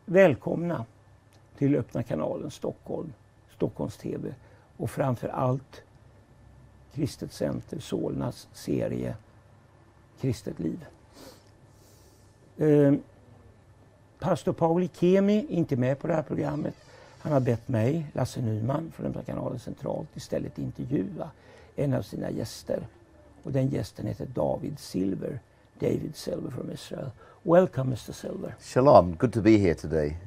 Välkomna till Öppna kanalen Stockholm, Stockholms TV och framför allt Kristet Center Solnas serie Kristet liv. Pastor Pauli Kemi är inte med på det här programmet. Han har bett mig, Lasse Nyman från Öppna kanalen Centralt, istället intervjua en av sina gäster. Och den gästen heter David Silver from Israel. Welcome, Mr. Silver. Shalom, good to be here today.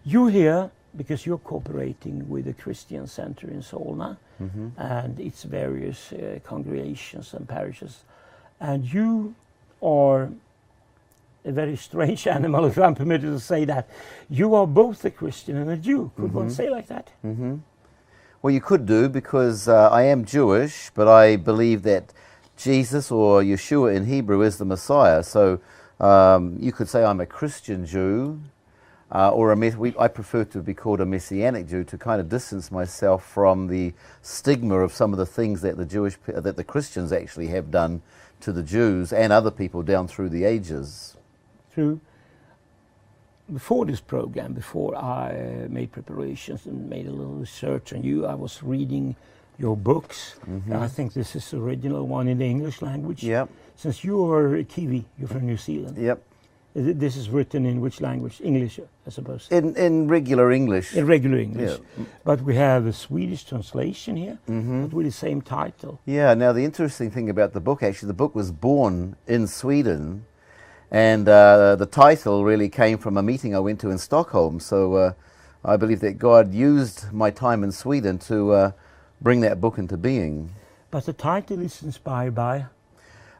You're here because you're cooperating with the Christian Center in Solna and its various congregations and parishes. And you are a very strange animal, if I'm permitted to say that. You are both a Christian and a Jew. Could one say like that? Well, you could do, because I am Jewish, but I believe that Jesus, or Yeshua in Hebrew, is the Messiah. So you could say I'm a Christian Jew, or I prefer to be called a Messianic Jew, to kind of distance myself from the stigma of some of the things that the Christians actually have done to the Jews and other people down through the ages. True. Before this program, before I made preparations and made a little research on you, I was reading your books. I think this is the original one in the English language. Yep. Since you are a Kiwi, you're from New Zealand. Yep. This is written in which language? English, I suppose. In regular English. In regular English. Yeah. But we have a Swedish translation here, but with the same title. Yeah, now the interesting thing about the book, actually, the book was born in Sweden, and the title really came from a meeting I went to in Stockholm. So I believe that God used my time in Sweden to bring that book into being. But the title is inspired by?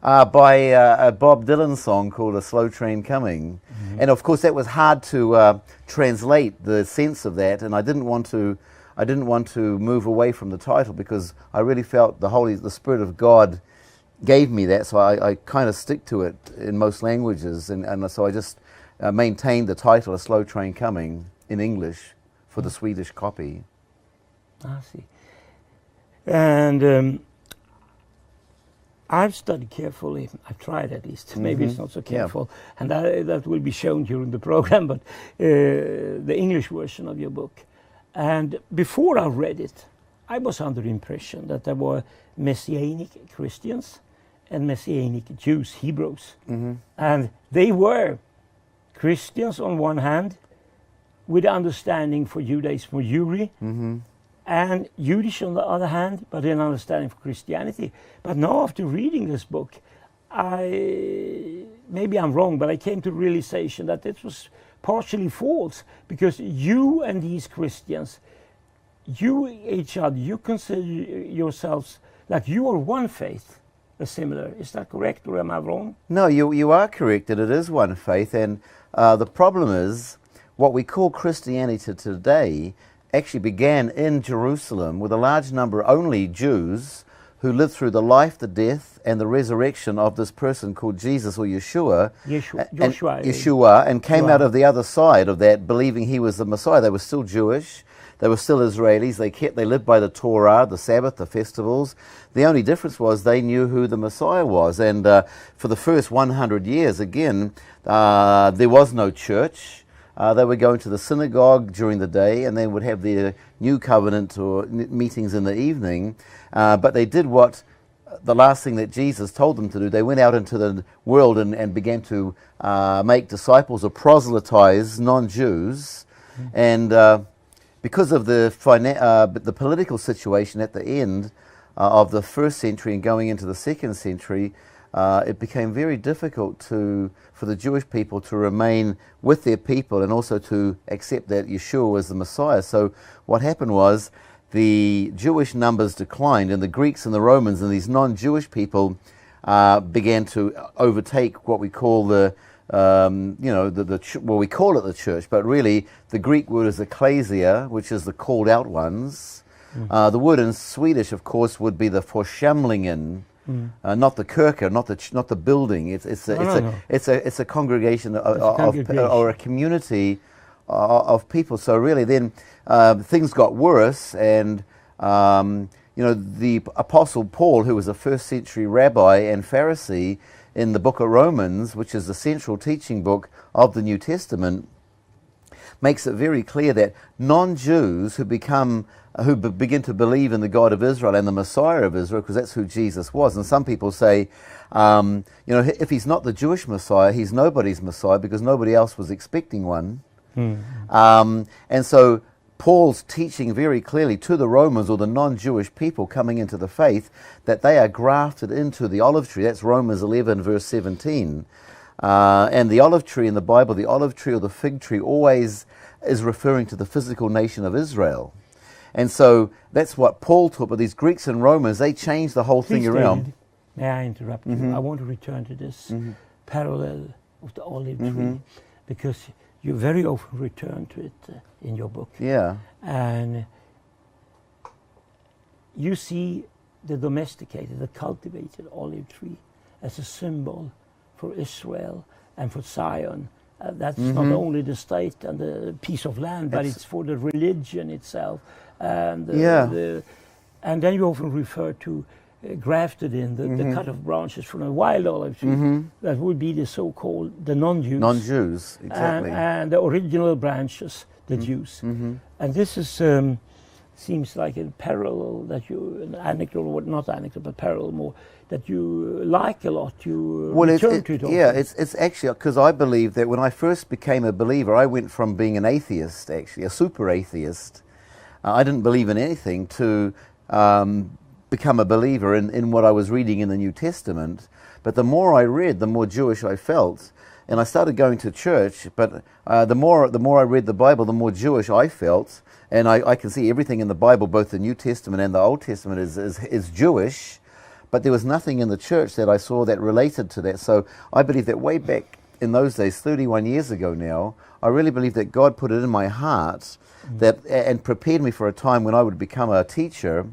By a Bob Dylan song called A Slow Train Coming. And of course that was hard to translate the sense of that, and I didn't want to move away from the title, because I really felt the Spirit of God gave me that, so I kind of stick to it in most languages, and so I just maintained the title A Slow Train Coming in English for the Swedish copy. I see. And I've studied carefully. I've tried, at least. Maybe it's not so careful, and that will be shown during the program. But the English version of your book, and before I read it, I was under the impression that there were Messianic Christians and Messianic Jews, Hebrews, and they were Christians on one hand, with understanding for Judaism, for Jewry. And Yiddish on the other hand, but an understanding for Christianity. But now, after reading this book, maybe I'm wrong, but I came to the realization that it was partially false, because you and these Christians, you each other, you consider yourselves like you are one faith, similar. Is that correct, or am I wrong? No, you are correct, that it is one faith, and the problem is what we call Christianity today actually began in Jerusalem with a large number, only Jews, who lived through the life, the death, and the resurrection of this person called Jesus, or Yeshua, and came out of the other side of that, believing he was the Messiah. They were still Jewish, they were still Israelis, they lived by the Torah, the Sabbath, the festivals. The only difference was they knew who the Messiah was, and for the first 100 years, again, there was no church. They would go into the synagogue during the day, and they would have their new covenant or meetings in the evening. But they did what the last thing that Jesus told them to do. They went out into the world and began to make disciples or proselytize non-Jews. And because of the political situation at the end of the first century and going into the second century, it became very difficult for the Jewish people to remain with their people and also to accept that Yeshua was the Messiah. So what happened was the Jewish numbers declined, and the Greeks and the Romans and these non-Jewish people began to overtake what we call we call it the church, but really the Greek word is ecclesia, which is the called out ones. The word in Swedish, of course, would be the församlingen. Not the kyrka, not the building. It's a congregation or a community of people. So really, then things got worse, and the Apostle Paul, who was a first century rabbi and Pharisee, in the book of Romans, which is the central teaching book of the New Testament, makes it very clear that non-Jews who begin to believe in the God of Israel and the Messiah of Israel, because that's who Jesus was. And some people say, if he's not the Jewish Messiah, he's nobody's Messiah because nobody else was expecting one. And so Paul's teaching very clearly to the Romans, or the non-Jewish people coming into the faith, that they are grafted into the olive tree. That's Romans 11 verse 17. And the olive tree in the Bible, the olive tree or the fig tree, always is referring to the physical nation of Israel. And so that's what Paul taught. But these Greeks and Romans, they changed the whole thing around. David, may I interrupt you? I want to return to this parallel of the olive tree, because you very often return to it in your book. Yeah. And you see the domesticated, the cultivated olive tree as a symbol for Israel and for Zion. That's not only the state and the piece of land, but it's for the religion itself. And and then you often refer to grafted in the cut of branches from a wild olive tree. That would be the so-called the non-Jews. Non-Jews, exactly. And the original branches, the Jews. And this is seems like a parallel that an anecdote, or not anecdote, but parallel more, that you like a lot. You return to it often. Yeah, it's actually because I believe that when I first became a believer, I went from being an atheist, actually, a super atheist. I didn't believe in anything, to become a believer in what I was reading in the New Testament. But the more I read, the more Jewish I felt. And I started going to church, but the more I read the Bible, the more Jewish I felt. And I can see everything in the Bible, both the New Testament and the Old Testament, is Jewish. But there was nothing in the church that I saw that related to that. So I believe that way back in those days, 31 years ago now, I really believe that God put it in my heart and prepared me for a time when I would become a teacher.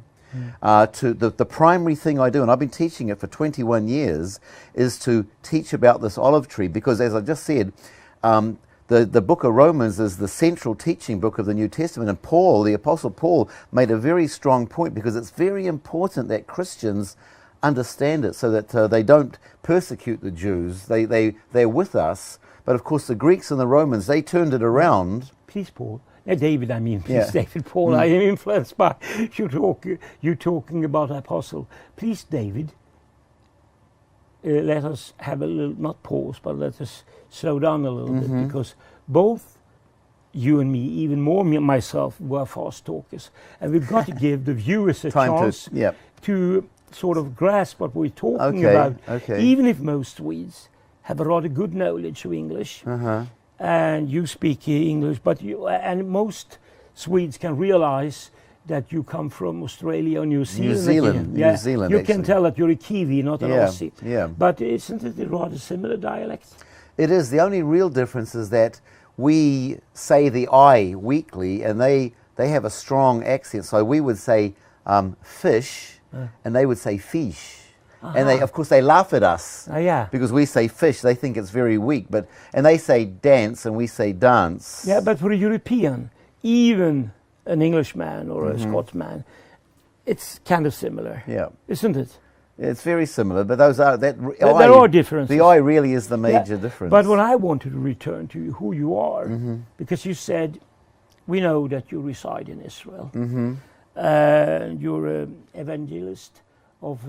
To the primary thing I do, and I've been teaching it for 21 years, is to teach about this olive tree, because as I just said, the book of Romans is the central teaching book of the New Testament, and Paul, the Apostle Paul, made a very strong point, because it's very important that Christians understand it so that they don't persecute the Jews. They're with us, but of course the Greeks and the Romans, they turned it around. Please, Paul. David, I mean, please, David, Paul, I am influenced by you talking about Apostle. Please, David, let us have a little, not pause, but let us slow down a little bit, because both you and me, even more myself, were fast talkers. And we've got to give the viewers a chance to sort of grasp what we're talking about. Even if most Swedes have a rather good knowledge of English. And you speak English, but and most Swedes can realize that you come from Australia or New Zealand. New Zealand. You can tell that you're a Kiwi, not an Aussie. Yeah. But isn't it a rather similar dialect? It is. The only real difference is that we say the I weakly, and they have a strong accent. So we would say fish, and they would say fish. And of course, they laugh at us because we say fish. They think it's very weak, and they say dance, and we say dance. Yeah, but for a European, even an Englishman or a Scotsman, it's kind of similar. Yeah, isn't it? It's very similar, but there are differences. The I really is the major difference. But when I wanted to return to who you are, because you said, we know that you reside in Israel, you're an evangelist of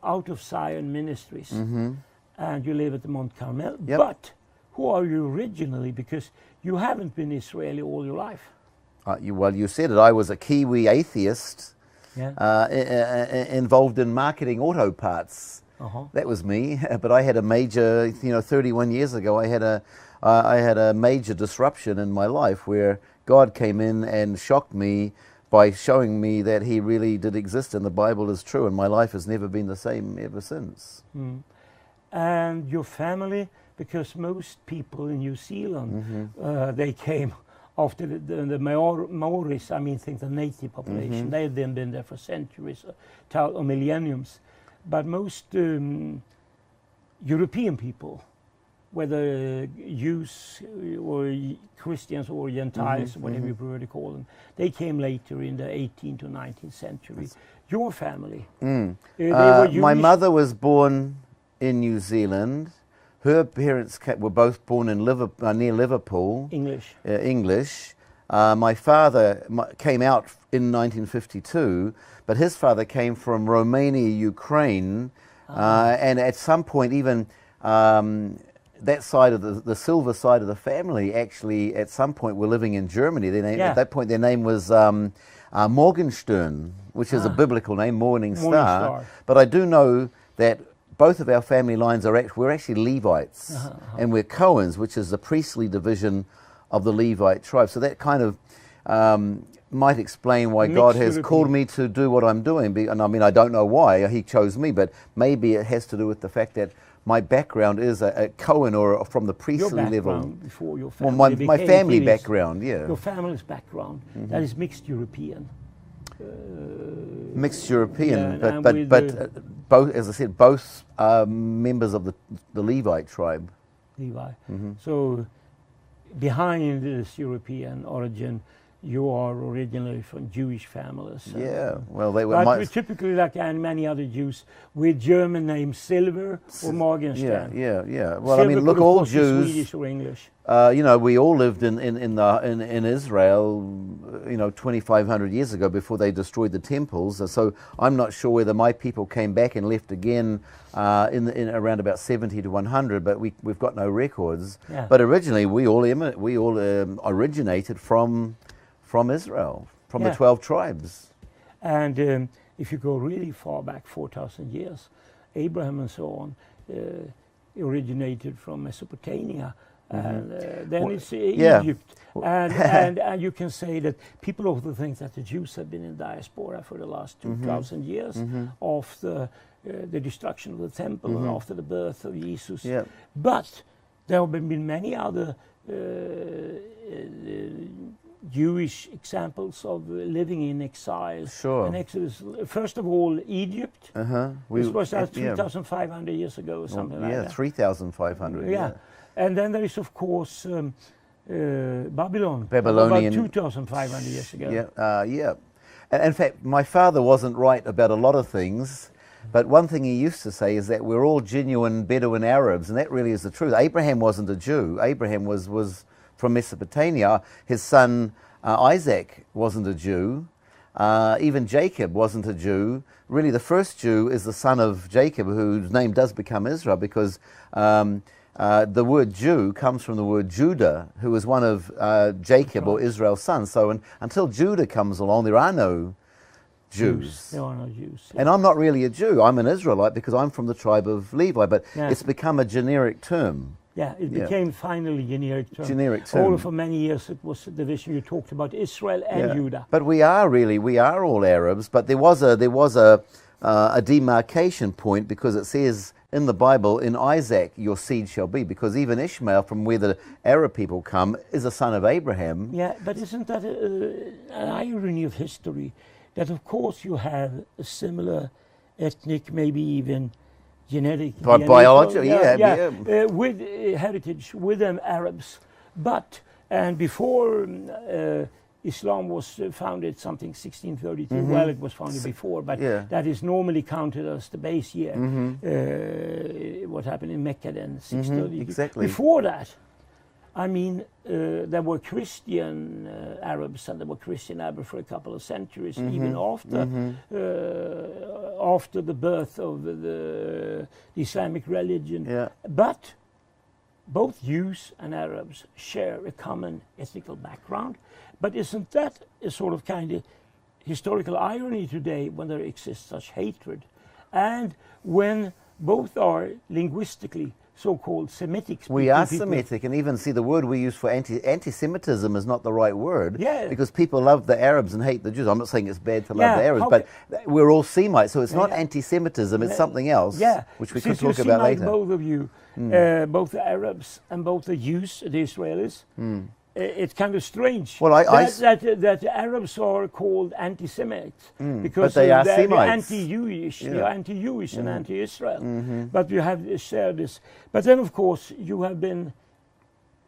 Out of Zion Ministries, and you live at the Mount Carmel. But who are you originally? Because you haven't been Israeli all your life. You said it. I was a Kiwi atheist, involved in marketing auto parts. That was me. But I had a major, 31 years ago, I had a major disruption in my life where God came in and shocked me by showing me that he really did exist and the Bible is true, and my life has never been the same ever since. And your family, because most people in New Zealand, they came after the Maoris, I mean, the native population. They had then been there for centuries or millenniums. But most European people, whether Jews or Christians or Gentiles, whatever you prefer to call them, they came later in the 18th to 19th century. Your family, they were my mother was born in New Zealand. Her parents were both born in near Liverpool. English. English. My father came out in 1952, but his father came from Romania, Ukraine, and at some point even that side of the silver side of the family actually at some point were living in Germany. Their name, at that point their name was Morgenstern, which is a biblical name, Morning Star. But I do know that both of our family lines we're actually Levites, and we're Cohens, which is the priestly division of the Levite tribe. So that kind of might explain why God has called me to do what I'm doing. And I mean, I don't know why He chose me, but maybe it has to do with the fact that my background is a Cohen or from the priestly level. Before your family my family background, yeah. Your family's background, that is mixed European. Mixed European, but both, as I said, both are members of the Levite tribe. Levi. So behind this European origin, you are originally from Jewish families. Yeah, well, they were. But typically, like many other Jews, with German names Silver or Morgenstern. Yeah. Well, Silver, I mean, look, all Jews. Swedish or English. We all lived in Israel, 2,500 years ago before they destroyed the temples. So I'm not sure whether my people came back and left again in around about 70 to 100, but we've got no records. Yeah. But originally, we all originated from Israel, from the 12 tribes. And if you go really far back, 4,000 years, Abraham and so on originated from Mesopotamia. And then it's Egypt. And you can say that people often think that the Jews have been in diaspora for the last 2,000 years after the destruction of the temple and after the birth of Jesus. Yeah. But there have been many other Jewish examples of living in exile. Sure. And Exodus, first of all, Egypt. This was 3,500 years ago or something like that. 3,500. Yeah. And then there is, of course, Babylon. Babylonian. About 2,500 years ago. Yeah. And in fact, my father wasn't right about a lot of things, but one thing he used to say is that we're all genuine Bedouin Arabs, and that really is the truth. Abraham wasn't a Jew. Abraham was from Mesopotamia. His son Isaac wasn't a Jew. Even Jacob wasn't a Jew. Really, the first Jew is the son of Jacob, whose name does become Israel, because the word Jew comes from the word Judah, who was one of Jacob or Israel's sons. So until Judah comes along, there are no Jews. There are no Jews. And I'm not really a Jew. I'm an Israelite because I'm from the tribe of Levi, but it's become a generic term. Yeah, it became finally generic term. Generic term. Although for many years it was a division. You talked about Israel and Judah. But we are all Arabs. But there was a demarcation point, because it says in the Bible, in Isaac your seed shall be, because even Ishmael, from where the Arab people come, is a son of Abraham. Yeah, but isn't that an irony of history? That of course you have a similar ethnic, maybe even genetic biology, with heritage with them Arabs, and before Islam was founded, something 1632. Well, it was founded before, but that is normally counted as the base year. What happened in Mecca then, 632. Exactly. Before that, I mean, there were Christian Arabs, and there were Christian Arabs for a couple of centuries, even after the birth of the Islamic religion. Yeah. But both Jews and Arabs share a common ethnical background. But isn't that a sort of kind of historical irony today, when there exists such hatred, and when both are linguistically so-called Semitic speaking We are people? Semitic, and even see the word we use for anti-Semitism is not the right word. Yeah. Because people love the Arabs and hate the Jews. I'm not saying it's bad to love the Arabs, but we're all Semites, so it's not anti-Semitism, it's something else, which we could talk about later. Both of you, both the Arabs and both the Jews, the Israelis, it's kind of strange that the Arabs are called anti-Semites, because they are they're Semites. anti-Jewish, they're anti-Jewish and anti-Israel. But you have shared this. But then, of course, you have been,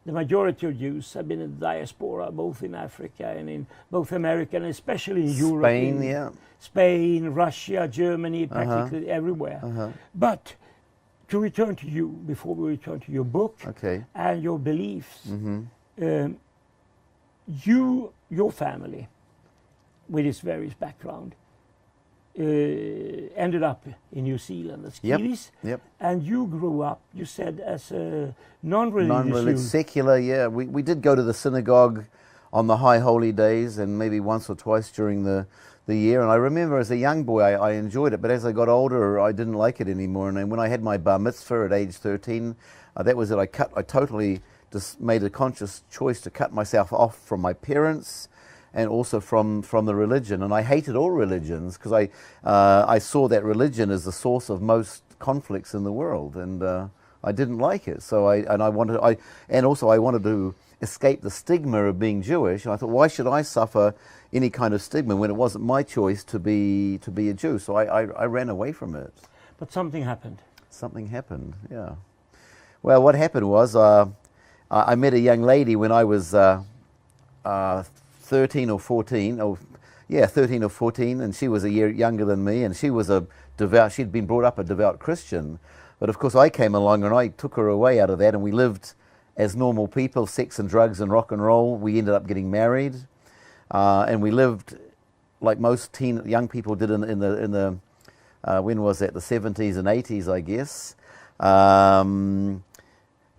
the majority of Jews have been in the diaspora, both in Africa and in both America, and especially in Europe. Spain, Russia, Germany, practically everywhere. But to return to you, before we return to your book and your beliefs, your family, with its various background, ended up in New Zealand as Kiwis, and you grew up, you said, as a non-religious, secular. Yeah, we did go to the synagogue on the high holy days, and maybe once or twice during the year. And I remember as a young boy I enjoyed it, but as I got older I didn't like it anymore. And then when I had my bar mitzvah at age 13, that was it. I totally just made a conscious choice to cut myself off from my parents and also from the religion. And I hated all religions because I saw that religion as the source of most conflicts in the world, and I didn't like it. So I wanted to escape the stigma of being Jewish. And I thought, why should I suffer any kind of stigma when it wasn't my choice to be a Jew? So I ran away from it. But something happened. Something happened, yeah. Well, what happened was I met a young lady when I was 13 or 14, and she was a year younger than me, and she was she'd been brought up a devout Christian. But of course I came along and I took her away out of that, and we lived as normal people, sex and drugs and rock and roll. We ended up getting married, and we lived like most young people did in the when was that, the 70s and 80s, I guess.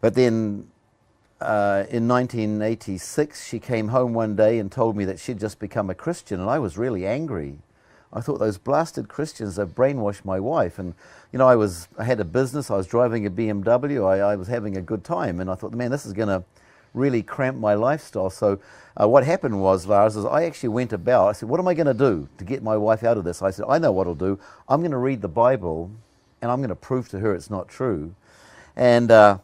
But then in 1986, she came home one day and told me that she'd just become a Christian, and I was really angry. I thought, those blasted Christians have brainwashed my wife. And you know, I had a business, I was driving a BMW, I was having a good time, and I thought, man, this is going to really cramp my lifestyle. So what happened was, Lars, is I actually went about, I said, what am I going to do to get my wife out of this? I said, I know what I'll do. I'm going to read the Bible, and I'm going to prove to her it's not true. And I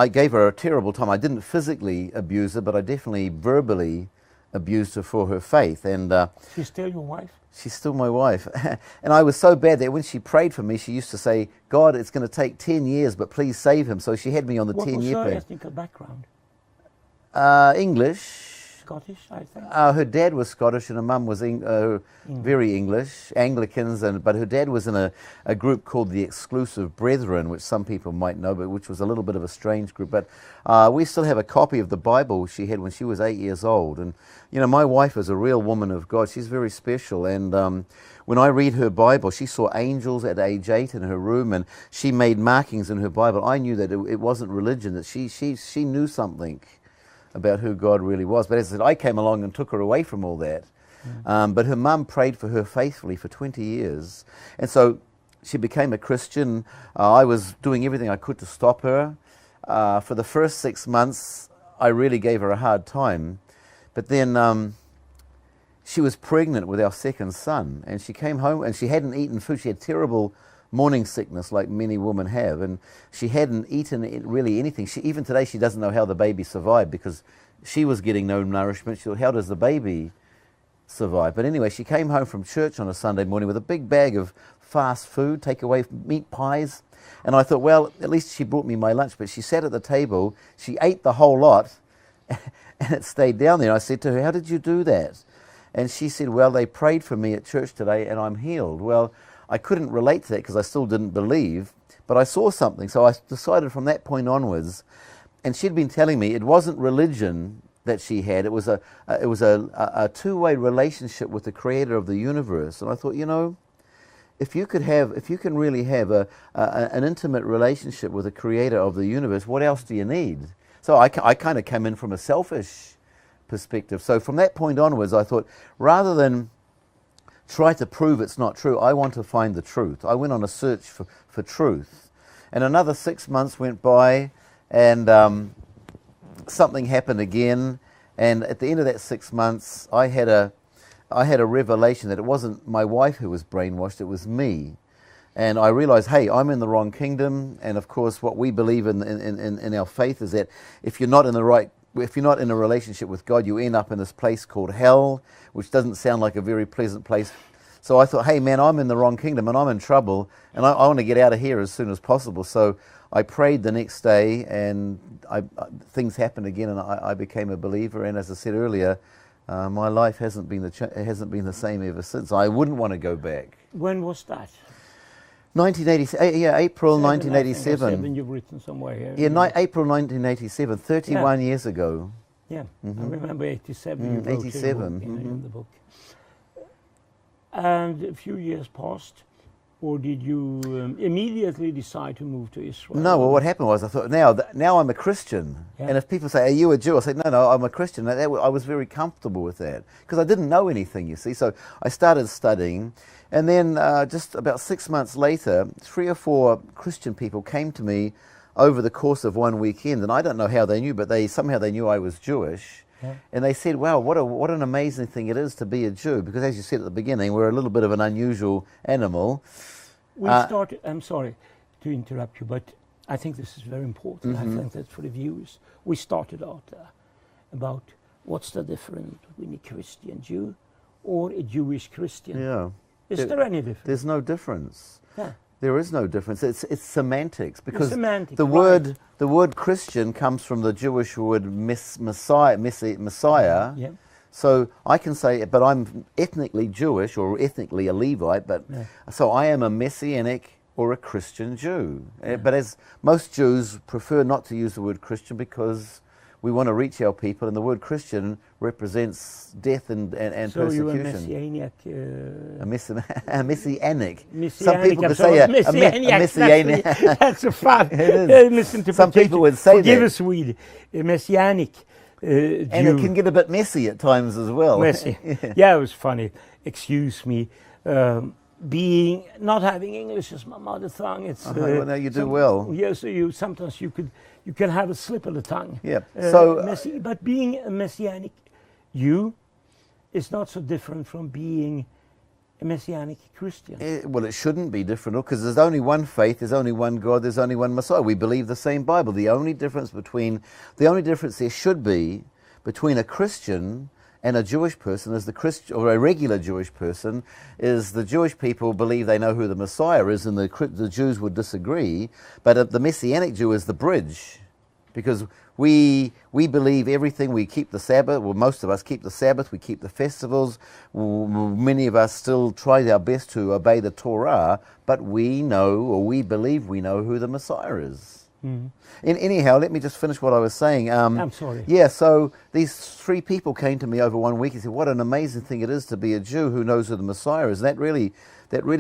gave her a terrible time. I didn't physically abuse her, but I definitely verbally abused her for her faith. And she's still your wife? She's still my wife. And I was so bad that when she prayed for me, she used to say, God, it's going to take 10 years, but please save him. So she had me on the 10-year plan. What was her ethnic background? English. Scottish, I think. Her dad was Scottish and her mum was very English, Anglicans, but her dad was in a group called the Exclusive Brethren, which some people might know, but which was a little bit of a strange group. But we still have a copy of the Bible she had when she was 8 years old. And, you know, my wife is a real woman of God. She's very special. And when I read her Bible, she saw angels at age 8 in her room, and she made markings in her Bible. I knew that it wasn't religion, that she knew something about who God really was. But as I said, I came along and took her away from all that. But her mum prayed for her faithfully for 20 years. And so she became a Christian. I was doing everything I could to stop her. For the first 6 months, I really gave her a hard time. But then she was pregnant with our second son, and she came home and she hadn't eaten food. She had terrible morning sickness like many women have, and she hadn't eaten really anything. Even today she doesn't know how the baby survived, because she was getting no nourishment. She thought, how does the baby survive? But anyway, she came home from church on a Sunday morning with a big bag of fast food, takeaway meat pies, and I thought, well, at least she brought me my lunch. But she sat at the table, she ate the whole lot, and it stayed down there. I said to her, how did you do that? And she said, well, they prayed for me at church today and I'm healed. Well, I couldn't relate to that because I still didn't believe, but I saw something. So I decided from that point onwards, and she'd been telling me it wasn't religion that she had, it was a two-way relationship with the creator of the universe. And I thought, you know, if you can really have an intimate relationship with the creator of the universe, what else do you need? So I kind of came in from a selfish perspective. So from that point onwards, I thought, rather than try to prove it's not true, I want to find the truth. I went on a search for truth. And another 6 months went by, and something happened again. And at the end of that 6 months, I had a revelation that it wasn't my wife who was brainwashed, it was me. And I realized, hey, I'm in the wrong kingdom. And of course, what we believe in our faith is that if you're not in a relationship with God, you end up in this place called hell, which doesn't sound like a very pleasant place. So I thought, hey man, I'm in the wrong kingdom and I'm in trouble, and I want to get out of here as soon as possible. So I prayed the next day, and things happened again, and I became a believer. And as I said earlier, my life hasn't been the same ever since. I wouldn't want to go back. When was that? 1987, yeah, April Seven, I think, or 1987. seven, you've written somewhere here. Yeah, April 1987, 31 years ago. Yeah, I remember 87. You wrote 87. in the book. And a few years passed, or did you immediately decide to move to Israel? No, well, what happened was I thought, now I'm a Christian. Yeah. And if people say, are you a Jew? I said, no, I'm a Christian. I was very comfortable with that because I didn't know anything, you see. So I started studying. And then just about 6 months later, 3 or 4 Christian people came to me over the course of one weekend. And I don't know how they knew, but somehow they knew I was Jewish. Yeah. And they said, wow, what an amazing thing it is to be a Jew. Because as you said at the beginning, we're a little bit of an unusual animal. We started, I'm sorry to interrupt you, but I think this is very important. I think that for the viewers, we started out about what's the difference between a Christian Jew or a Jewish Christian. Yeah. Is there any difference? There's no difference. Yeah. There is no difference. It's semantics because semantics, the right. word Christian comes from the Jewish word Messiah. Yeah. So I can say, but I'm ethnically Jewish or ethnically a Levite, but so I am a Messianic or a Christian Jew. But as most Jews prefer not to use the word Christian because we want to reach our people, and the word Christian represents death and persecution. So you're a Messianic... A Messianic. Messianic. Some people could sorry, say a Messianic. Messianic. That's a fun misinterpretation. Some people would say Forgive that. us, Swede. A Messianic Jew. And it can get a bit messy at times as well. Messy. Yeah, it was funny. Excuse me. Not having English as my mother tongue, it's well, no, you do well. Yeah, so you can have a slip of the tongue. Yeah. But being a Messianic Jew is not so different from being a Messianic Christian. Well, it shouldn't be different because there's only one faith, there's only one God, there's only one Messiah. We believe the same Bible. The only difference there should be between a Christian and a Jewish person is or a regular Jewish person is the Jewish people believe they know who the Messiah is, and the Jews would disagree. But the Messianic Jew is the bridge, because we believe everything. We keep the Sabbath. Well, most of us keep the Sabbath. We keep the festivals. Many of us still try our best to obey the Torah. But we believe we know who the Messiah is. Anyhow, let me just finish what I was saying. I'm sorry. Yeah, so these 3 people came to me over one week and said, what an amazing thing it is to be a Jew who knows who the Messiah is. That really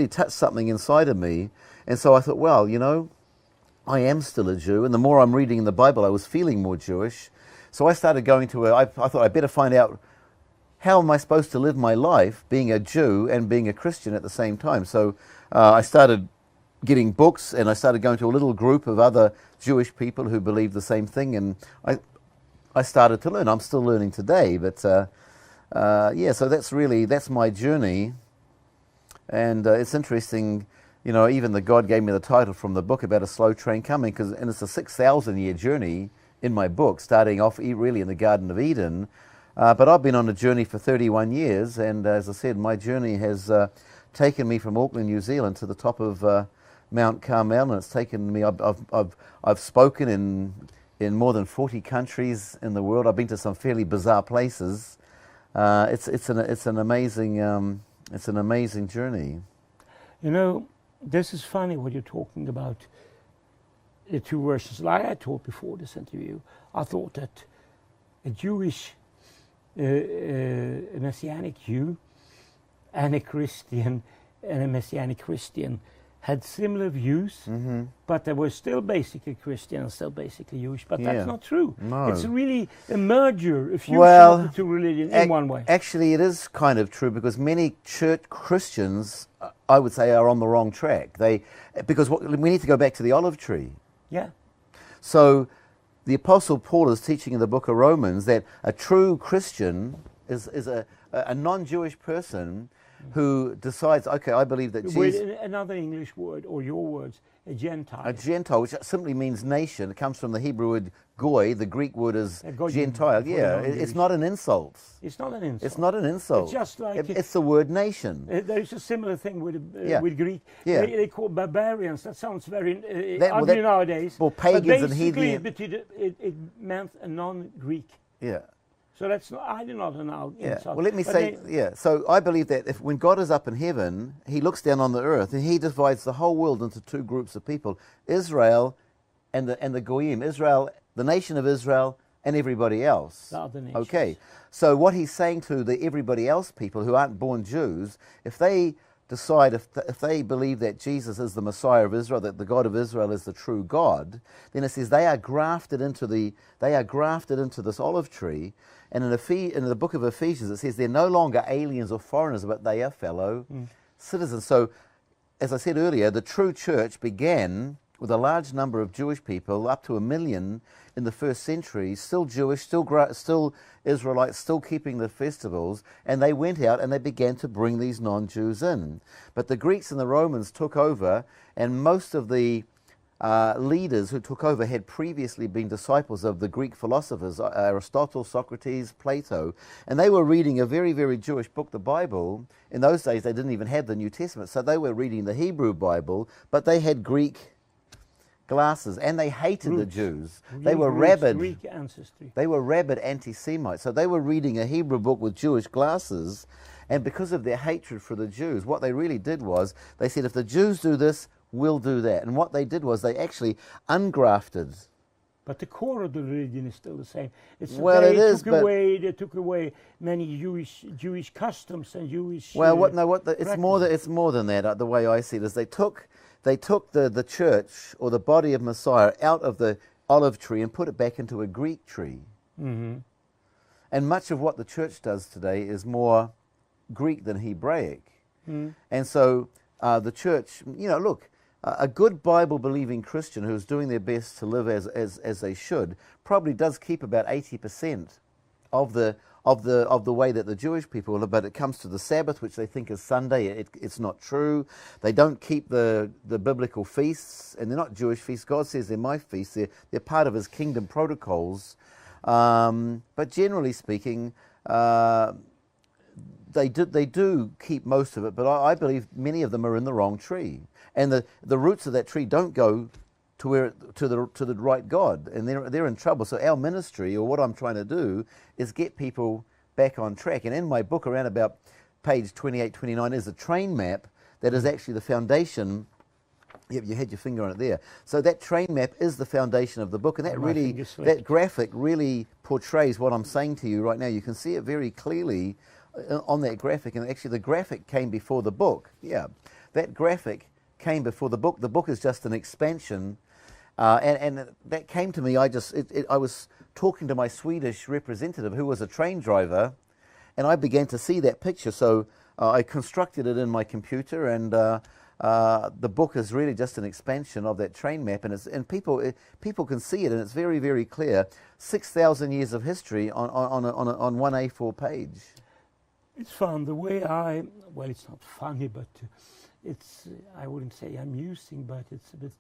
touched something inside of me. And so I thought, well, I am still a Jew. And the more I'm reading in the Bible, I was feeling more Jewish. So I started going I thought I'd better find out how am I supposed to live my life being a Jew and being a Christian at the same time. So I started getting books, and I started going to a little group of other Jewish people who believe the same thing, and I started to learn. I'm still learning today, but so that's my journey, and it's interesting, even the God gave me the title from the book about a slow train coming, and it's a 6,000-year journey in my book, starting off really in the Garden of Eden, but I've been on a journey for 31 years, and as I said, my journey has taken me from Auckland, New Zealand, to the top of Mount Carmel, and it's taken me. I've spoken in more than 40 countries in the world. I've been to some fairly bizarre places. It's an amazing journey. This is funny what you're talking about. The 2 verses, like I taught before this interview, I thought that a Jewish, a Messianic Jew, and a Christian, and a Messianic Christian had similar views, but they were still basically Christian and still basically Jewish. But that's not true. No. It's really a merger, a fusion of the 2 religions in one way. Actually, it is kind of true because many church Christians, I would say, are on the wrong track. Because we need to go back to the olive tree. Yeah. So the Apostle Paul is teaching in the book of Romans that a true Christian is a non-Jewish person who decides, okay, I believe that Jesus... With another English word, or your words, a Gentile. A Gentile, which simply means nation. It comes from the Hebrew word goy. The Greek word is Gentile. Yeah, it's not an insult. It's not an insult. It's not an insult. It's just like... It's the word nation. There's a similar thing with Greek. Yeah. They call barbarians. That sounds very ugly nowadays. Well, pagans and heathen... Basically, it meant a non-Greek. Yeah. So that's not, I did not an insult. Well, let me But say, So I believe that when God is up in heaven, he looks down on the earth and he divides the whole world into two groups of people: Israel and the Goyim. Israel, the nation of Israel, and everybody else. The other nations. Okay. So what he's saying to the everybody else people who aren't born Jews, if they decide, if they believe that Jesus is the Messiah of Israel, that the God of Israel is the true God, then it says they are grafted into this olive tree. And in the book of Ephesians, it says they're no longer aliens or foreigners, but they are fellow citizens. So, as I said earlier, the true church began with a large number of Jewish people, up to 1 million in the first century, still Jewish, still Israelites, still keeping the festivals, and they went out and they began to bring these non-Jews in. But the Greeks and the Romans took over, and most of the leaders who took over had previously been disciples of the Greek philosophers, Aristotle, Socrates, Plato, and they were reading a very, very Jewish book, the Bible. In those days, they didn't even have the New Testament, so they were reading the Hebrew Bible, but they had Greek glasses, and they hated the Jews. They were rabid. Greek ancestry. They were rabid anti-Semites, so they were reading a Hebrew book with Jewish glasses, and because of their hatred for the Jews, what they really did was they said, if the Jews do this, we'll do that. And what they did was they actually ungrafted. But the core of the religion is still the same. It's they took away many Jewish customs and Jewish. Well, it's more than that. The way I see it is they took the church or the body of Messiah out of the olive tree and put it back into a Greek tree. Mm-hmm. And much of what the church does today is more Greek than Hebraic. Mm. And so the church, look, a good Bible-believing Christian who's doing their best to live as they should probably does keep about 80% of the way that the Jewish people live. But it comes to the Sabbath, which they think is Sunday, it's not true. They don't keep the biblical feasts, and they're not Jewish feasts. God says they're my feasts. They're part of his kingdom protocols. But generally speaking, they do keep most of it, but I believe many of them are in the wrong tree, and the roots of that tree don't go to the right God, and they're in trouble. So our ministry, or what I'm trying to do, is get people back on track. And in my book, around about page 28, 29, is a train map that is actually the foundation. Yep, you had your finger on it there. So that train map is the foundation of the book, and that graphic really portrays what I'm saying to you right now. You can see it very clearly on that graphic, and actually the graphic came before the book. Yeah, that graphic came before the book. The book is just an expansion, and that came to me. I was talking to my Swedish representative, who was a train driver, and I began to see that picture. So I constructed it in my computer, and the book is really just an expansion of that train map, and people can see it, and it's very, very clear. 6,000 years of history on one A4 page. It's fun the way well, it's not funny, but it's, I wouldn't say amusing, but it's a bit,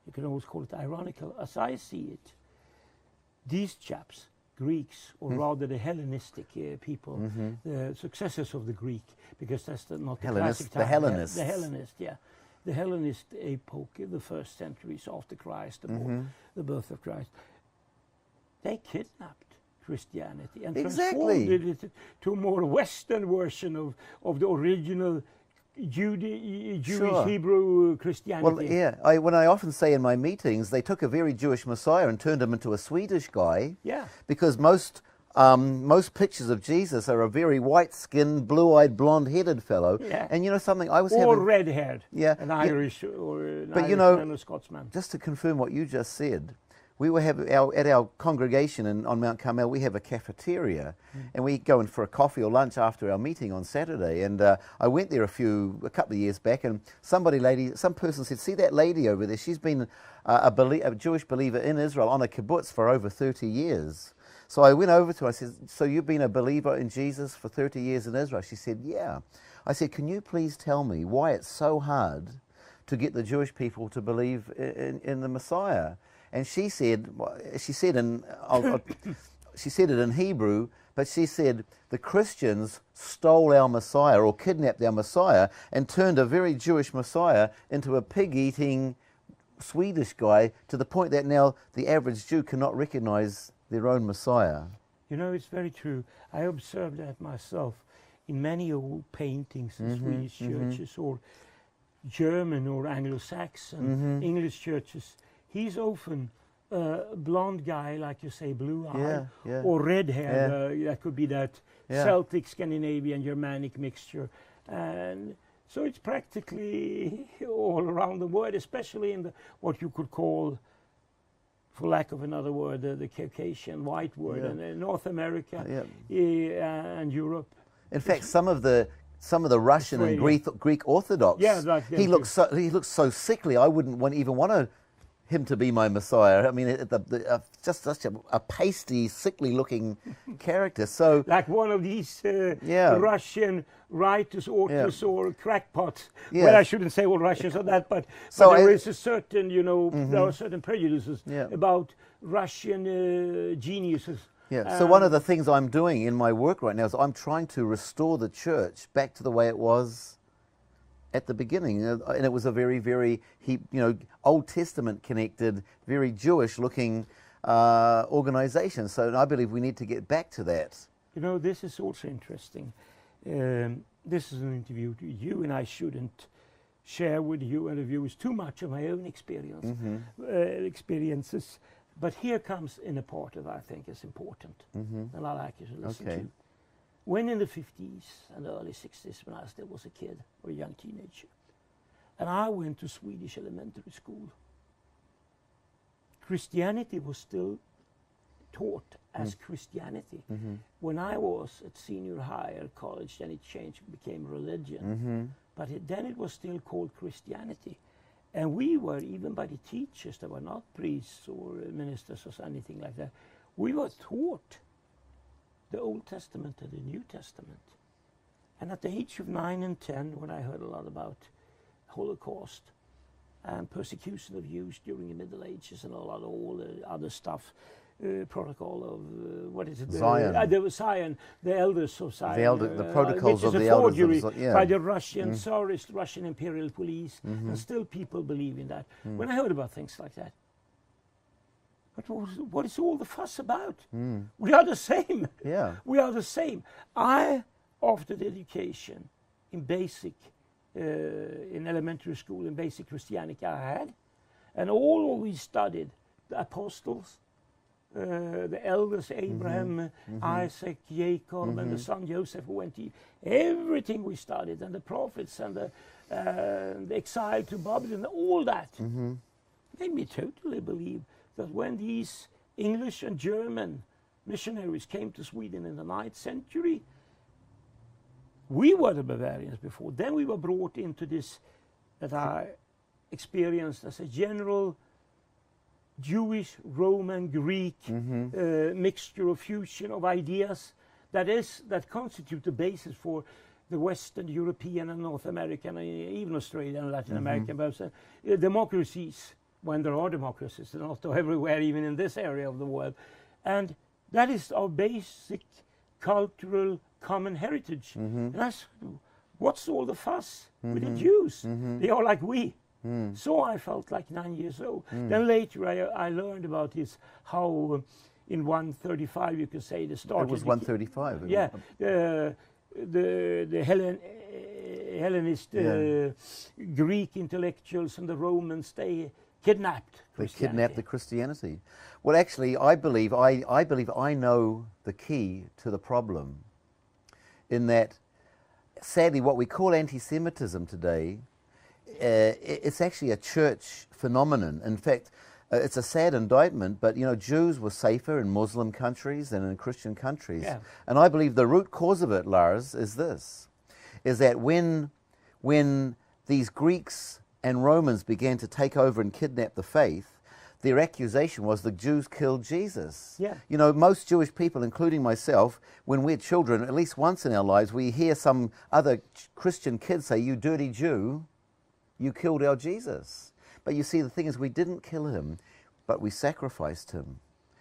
you can always call it ironical. As I see it, these chaps, Greeks, or rather the Hellenistic people, the successors of the Greek, because that's not the classic time. The Hellenists. The Hellenist, yeah. The Hellenist epoch, the first centuries after Christ, the birth of Christ. They kidnapped Christianity and transformed it to a more Western version of the original Jewish Hebrew Christianity. Well, yeah. When I often say in my meetings, they took a very Jewish Messiah and turned him into a Swedish guy. Yeah. Because most pictures of Jesus are a very white-skinned, blue-eyed, blonde-headed fellow. Yeah. And you know something? Red-haired. Yeah. An Irish or an Irishman or a Scotsman. Just to confirm what you just said, we will have at our congregation on Mount Carmel, we have a cafeteria, and we go in for a coffee or lunch after our meeting on Saturday. And I went there a couple of years back, and some person said, "See that lady over there? She's been a Jewish believer in Israel on a kibbutz for over 30 years." So I went over to her. I said, "So you've been a believer in Jesus for 30 years in Israel?" She said, "Yeah." I said, "Can you please tell me why it's so hard to get the Jewish people to believe in the Messiah?" And she said it in Hebrew, but she said the Christians stole our Messiah or kidnapped our Messiah and turned a very Jewish Messiah into a pig-eating Swedish guy, to the point that now the average Jew cannot recognize their own Messiah. You know, it's very true. I observed that myself in many old paintings in Swedish churches or German or Anglo-Saxon English churches. He's often a blonde guy, like you say, blue-eyed, or red-haired. That could be that Celtic, Scandinavian, Germanic mixture. And so it's practically all around the world, especially in what you could call, for lack of another word, the Caucasian white word, and in North America and Europe. In fact, some of the Russian and Greek Orthodox, he looks so sickly. I wouldn't even want him to be my Messiah. I mean, just such a pasty, sickly-looking character. So, like one of these Russian writers, authors, or crackpots. Well, I shouldn't say all Russians are that, but there is a certain, there are certain prejudices about Russian geniuses. Yeah. So one of the things I'm doing in my work right now is I'm trying to restore the church back to the way it was at the beginning, and it was a very, very, Old Testament connected, very Jewish-looking organization. So I believe we need to get back to that. You know, this is also interesting. This is an interview to you, and I shouldn't share with you and the viewers too much of my own experiences. But here comes in a part that I think is important, and I like you to listen to. When in the 50s and early 60s, when I still was a kid or a young teenager, and I went to Swedish elementary school, Christianity was still taught as Christianity. When I was at senior high or college, then it changed, became religion. But then it was still called Christianity. And we were, even by the teachers, that were not priests or ministers or anything like that, we were taught the Old Testament and the New Testament. And at the age of 9 and 10, when I heard a lot about Holocaust and persecution of Jews during the Middle Ages and all the other stuff, protocol of what is it? Zion. There was Zion, the elders of Zion. The protocols of the elders. Which is a forgery by the Russian Tsarist, Russian Imperial Police, and still people believe in that. When I heard about things like that, but what is all the fuss about? We are the same. Yeah. We are the same. After the education in basic, in elementary school, in basic Christianity I had, and all we studied, the apostles, the elders, Abraham, Isaac, Jacob, and the son Joseph who went to everything we studied, and the prophets, and the exile to Babylon, all that made me totally believe that when these English and German missionaries came to Sweden in the 9th century, we were the Bavarians before. Then we were brought into this that I experienced as a general Jewish, Roman, Greek mixture of fusion of ideas that constitute the basis for the Western European and North American, and even Australian and Latin American democracies, when there are democracies, and not everywhere, even in this area of the world. And that is our basic cultural common heritage. And that's, what's all the fuss with the Jews? They are like we. So I felt like 9 years old. Then later I learned about this, how in 135 you could say the start. It was 135. Yeah, the Hellenist Greek intellectuals and the Romans, they kidnapped Christianity. They kidnapped the Christianity. Well, actually, I believe I know the key to the problem. In that, sadly, what we call anti-Semitism today, it's actually a church phenomenon. In fact, it's a sad indictment, but Jews were safer in Muslim countries than in Christian countries. Yeah. And I believe the root cause of it, Lars, is this: is that when these Greeks and Romans began to take over and kidnap the faith, their accusation was the Jews killed Jesus. Yeah. Most Jewish people, including myself, when we're children, at least once in our lives, we hear some other Christian kid say, "You dirty Jew, you killed our Jesus." But you see, the thing is, we didn't kill him, but we sacrificed him.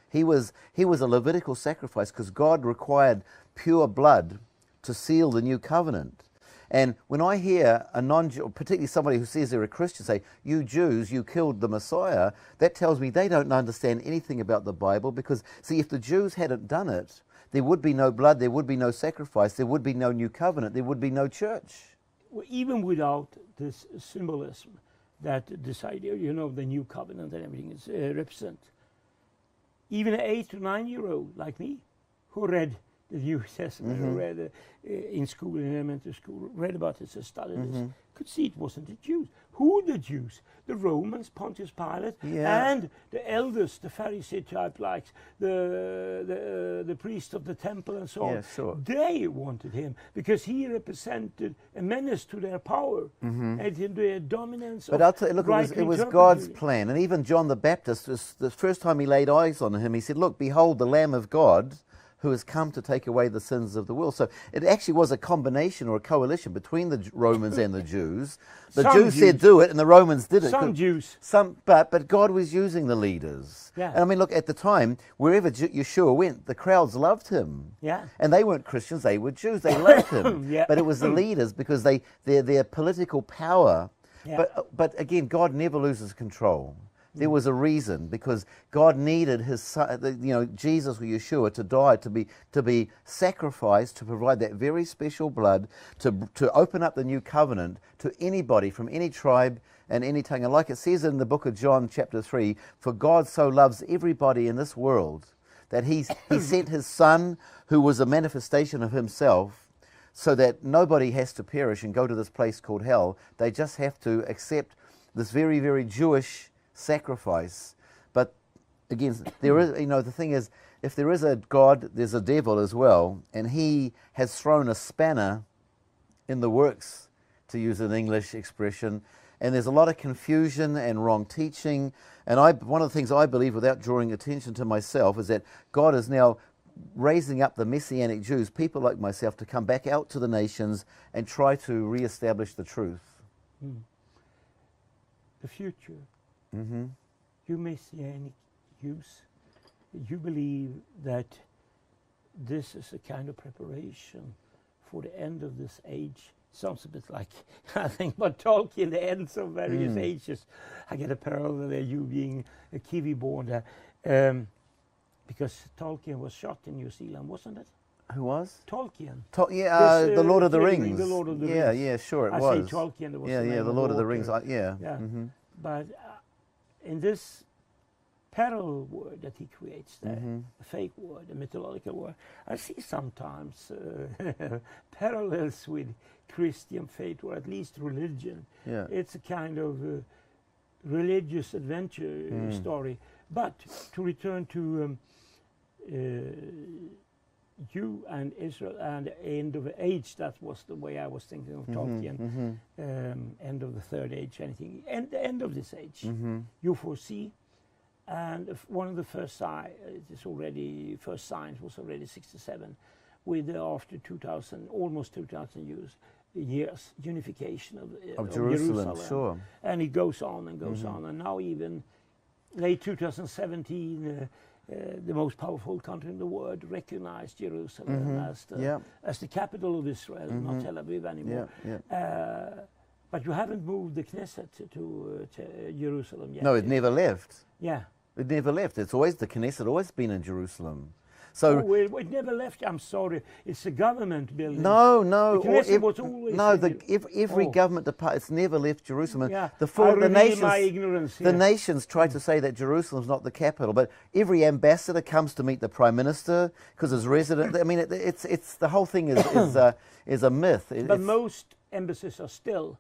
He was a Levitical sacrifice because God required pure blood to seal the new covenant. And when I hear a non-Jew, particularly somebody who says they're a Christian, say, "You Jews, you killed the Messiah," that tells me they don't understand anything about the Bible, because, see, if the Jews hadn't done it, there would be no blood, there would be no sacrifice, there would be no new covenant, there would be no church. Well, even without this symbolism that this idea, you know, the new covenant and everything is represent. Even an 8 to 9 year old like me, who read the New Testament, who read in school, in elementary school, read about it, studied this, could see it wasn't the Jews. Who the Jews? The Romans, Pontius Pilate, and the elders, the Pharisee type, like the priest of the temple and so on. Sure. They wanted him because he represented a menace to their power and to their dominance. But I'll tell you, look, it was God's plan. And even John the Baptist, the first time he laid eyes on him, he said, look, behold the Lamb of God who has come to take away the sins of the world. So it actually was a combination or a coalition between the Romans and the Jews. The Jews said do it, and the Romans did it. Some Jews. But God was using the leaders. Yeah. And I mean, look, at the time, wherever Yeshua went, the crowds loved him. Yeah. And they weren't Christians, they were Jews. They loved him. Yeah. But it was the leaders because their political power. Yeah. But again, God never loses control. There was a reason, because God needed his son, Jesus or Yeshua, to die, to be sacrificed, to provide that very special blood, to open up the new covenant to anybody from any tribe and any tongue. And like it says in the book of John chapter 3, for God so loves everybody in this world that he sent his son, who was a manifestation of himself, so that nobody has to perish and go to this place called hell. They just have to accept this very, very Jewish sacrifice. But again, there is, the thing is, if there is a God, there's a devil as well, and he has thrown a spanner in the works, to use an English expression, and there's a lot of confusion and wrong teaching. And one of the things I believe, without drawing attention to myself, is that God is now raising up the Messianic Jews, people like myself, to come back out to the nations and try to re-establish the truth. The future. You Messianic Jews, you believe that this is a kind of preparation for the end of this age. Sounds a bit like, I think, but Tolkien, the ends of various ages. I get a parallel there, you being a Kiwi born there. Because Tolkien was shot in New Zealand, wasn't it? Who was? Tolkien. The Lord of the Rings. The Lord of the Rings. Yeah, sure, it I was. say Tolkien, there was the Lord of the Rings. But in this parallel word that he creates there, a fake word, a mythological word, I see sometimes parallels with Christian faith, or at least religion. Yeah. It's a kind of religious adventure story. But to return to you and Israel and the end of the age, that was the way I was thinking of Tolkien. End of the third age, anything, and the end of this age, you foresee. And one of the first signs was already 67, with after 2000, almost 2000 years unification of Jerusalem. Sure. And it goes on and goes on, and now even late 2017. The most powerful country in the world recognized Jerusalem as the capital of Israel, not Tel Aviv anymore. But you haven't moved the Knesset to Jerusalem yet. No, it never left. Yeah. It never left. It's always, the Knesset always been in Jerusalem. So it never left. I'm sorry. It's a government building. No. The Knesset was always every government department, it's never left Jerusalem. Yeah. The ignorance the nations try to say that Jerusalem's not the capital, but every ambassador comes to meet the prime minister because his resident. I mean, it's the whole thing is a myth. But most embassies are still,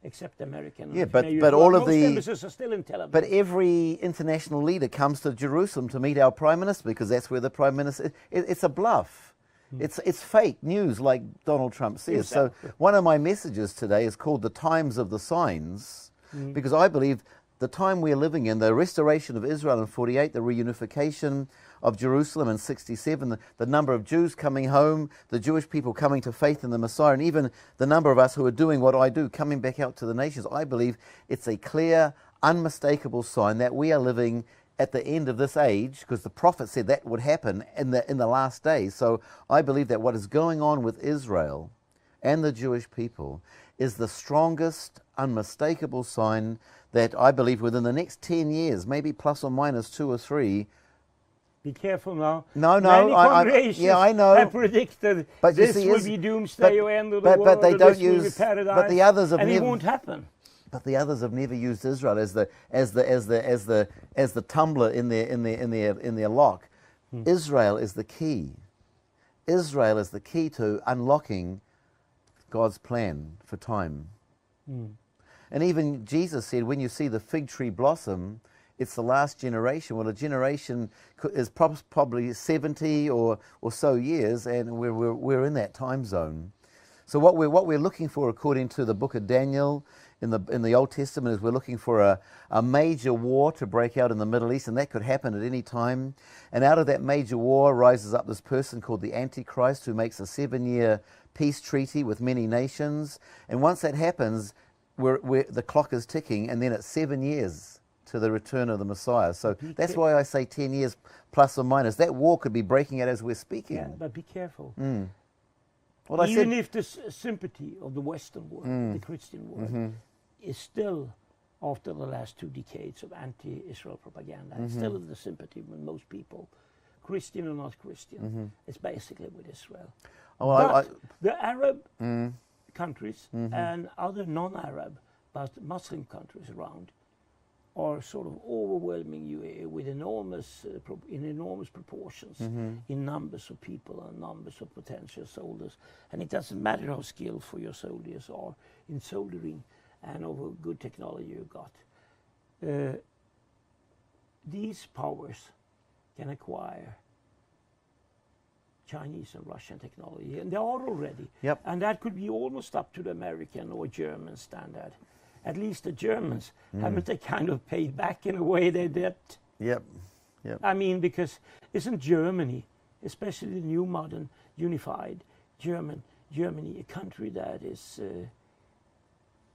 except American. Yeah, but all of the embassies are still in Tel Aviv. But every international leader comes to Jerusalem to meet our prime minister, because that's where the prime minister. It's a bluff. It's fake news, like Donald Trump says. Exactly. So one of my messages today is called "The Times of the Signs," because I believe the time we're living in, the restoration of Israel in 48, the reunification of Jerusalem in 67, the number of Jews coming home, the Jewish people coming to faith in the Messiah, and even the number of us who are doing what I do, coming back out to the nations, I believe it's a clear, unmistakable sign that we are living at the end of this age, because the prophet said that would happen in the last days. So I believe that what is going on with Israel and the Jewish people is the strongest, unmistakable sign that I believe within the next 10 years, maybe plus or minus 2 or 3, Be careful now. No, Many I congregations yeah, I know. have predicted But you this see, will be doomsday or end of the world. but they or don't this will be use. paradise, But the others have and never. it won't happen. But the others have never used Israel as the tumbler in their lock. Israel is the key. Israel is the key to unlocking God's plan for time. And even Jesus said, when you see the fig tree blossom, it's the last generation. Well, a generation is probably 70 or so years, and we're in that time zone. So what we're looking for, according to the book of Daniel in the Old Testament, is we're looking for a major war to break out in the Middle East, and that could happen at any time. And out of that major war rises up this person called the Antichrist, who makes a 7-year peace treaty with many nations. And once that happens, the clock is ticking, and then it's 7 years to the return of the Messiah. So that's why I say 10 years plus or minus. That war could be breaking out as we're speaking. Yeah, but be careful. Well, Even if the sympathy of the Western world, the Christian world, is still, after the last 2 decades of anti-Israel propaganda, still the sympathy with most people, Christian or not Christian, it's basically with Israel. But the Arab countries and other non-Arab but Muslim countries around are sort of overwhelming you with enormous proportions in numbers of people and numbers of potential soldiers. And it doesn't matter how skillful your soldiers are in soldering and over good technology you got. These powers can acquire Chinese and Russian technology, and they are already. Yep. And that could be almost up to the American or German standard. At least the Germans haven't they kind of paid back in a way their debt. Yep. I mean, because isn't Germany, especially the new modern unified Germany, a country that is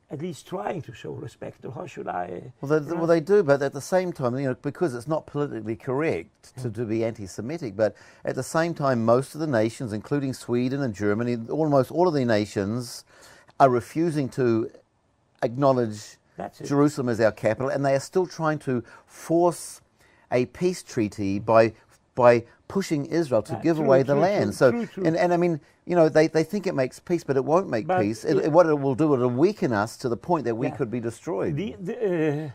at least trying to show respect, or how should I? Well, they do, but at the same time, because it's not politically correct to be anti-Semitic, but at the same time, most of the nations, including Sweden and Germany, almost all of the nations, are refusing to acknowledge Jerusalem as our capital, and they are still trying to force a peace treaty by pushing Israel to give away the land. True. And I mean, they think it makes peace, but it won't make peace. What it will do, it will weaken us to the point that we could be destroyed. The